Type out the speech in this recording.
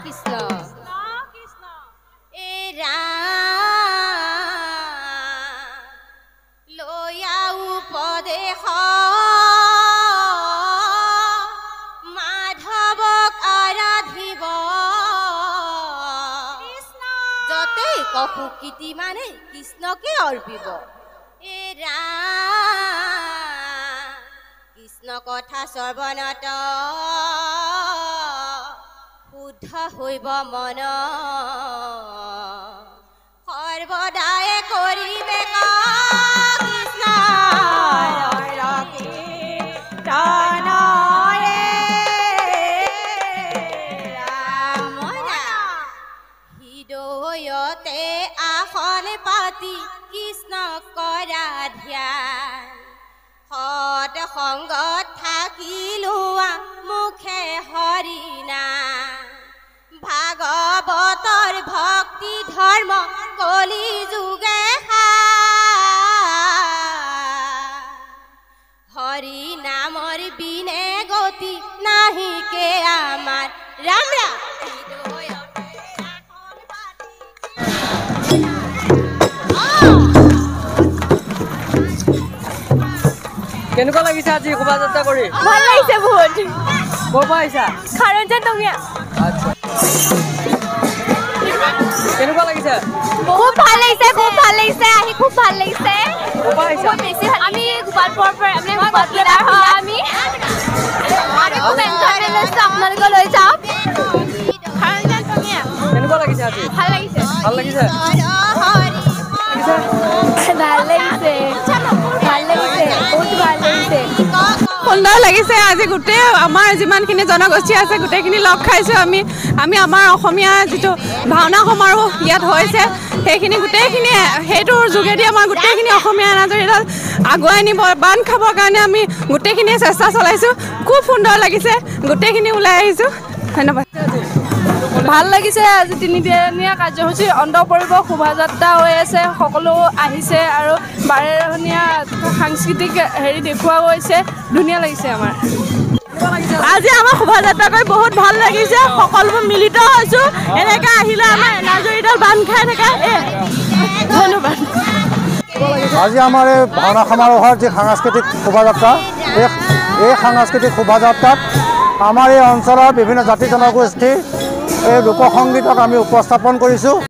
কৃষ্ণ লয়া উপদেশ মাধৱক আৰাধিব যতে কহুকীতি মানে কৃষ্ণকে অৰ্পিব কৃষ্ণ কথা শ্ৰৱণত শুদ্ধ হইব মন সৰ্বদাই কৰিবে কৃষ্ণ হৃদয়তে আসন পাতি কৃষ্ণ কৰা ধ্যান সৎ সংগত থাকি লোৱা মুখে হৰি নাম ভাগৱতৰ ভক্তি ধৰ্ম কলি যুগে হৰি নামৰ বিনে গতি নাহিকে আমাৰ ৰাম ৰাম কেনেকুৱা লাগিছে আজি শোভাযাত্ৰা কৰি ভাল লাগিছে বহুত ক'ৰ পৰা আহিছা খাৰঞ্জন টঙীয়া আচ্ছা কেনেকুৱা লাগিছে খুব ভাল লাগিছে আহি খুব ভাল লাগিছে ক'ৰ পৰা আহিছা বেছি আমি গোপালপুৰৰ পৰা আমি খুব এনজয় কৰিছো আপোনালোকে লৈ যাওক খাৰঞ্জন টঙীয়া কেনেকুৱা লাগিছে আজি ভাল লাগিছে ভাল লাগিছে সুন্দৰ লাগিছে আজি গোটেই আমাৰ যিমানখিনি জনগোষ্ঠী আছে গোটেইখিনি লগ খাইছোঁ আমি আমাৰ অসমীয়া যিটো ভাওনা সমাৰোহ ইয়াত হৈছে সেইখিনি গোটেইখিনি সেইটোৰ যোগেদি আমাৰ গোটেইখিনি অসমীয়া নাজৰিডাল আগুৱাই নিব বান্ধ খাবৰ কাৰণে আমি গোটেইখিনিয়ে চেষ্টা চলাইছোঁ খুব সুন্দৰ লাগিছে গোটেইখিনি ওলাই আহিছোঁ ধন্যবাদ ভাল লাগিছে আজি তিনিদিনীয়া কাৰ্যসূচী অন্ত পৰিব শোভাযাত্ৰা হৈ আছে সকলো আহিছে আৰু বাৰেৰহণীয়া সাংস্কৃতিক হেৰি দেখুওৱা গৈছে ধুনীয়া লাগিছে আমাৰ আজি আমাৰ শোভাযাত্ৰা কৰি বহুত ভাল লাগিছে সকলোবোৰ মিলিত হৈছোঁ এনেকৈ আহিলে আমাৰ নাজৰিডাল বান্ধ খাই থকা ধন্যবাদ আজি আমাৰ এই ভাওনা সমাৰোহৰ যি সাংস্কৃতিক শোভাযাত্ৰা এই সাংস্কৃতিক শোভাযাত্ৰাত আমাৰ এই অঞ্চলৰ বিভিন্ন জাতি জনগোষ্ঠীৰ এই লোকসংগীতক আমি উপস্থাপন কৰিছোঁ।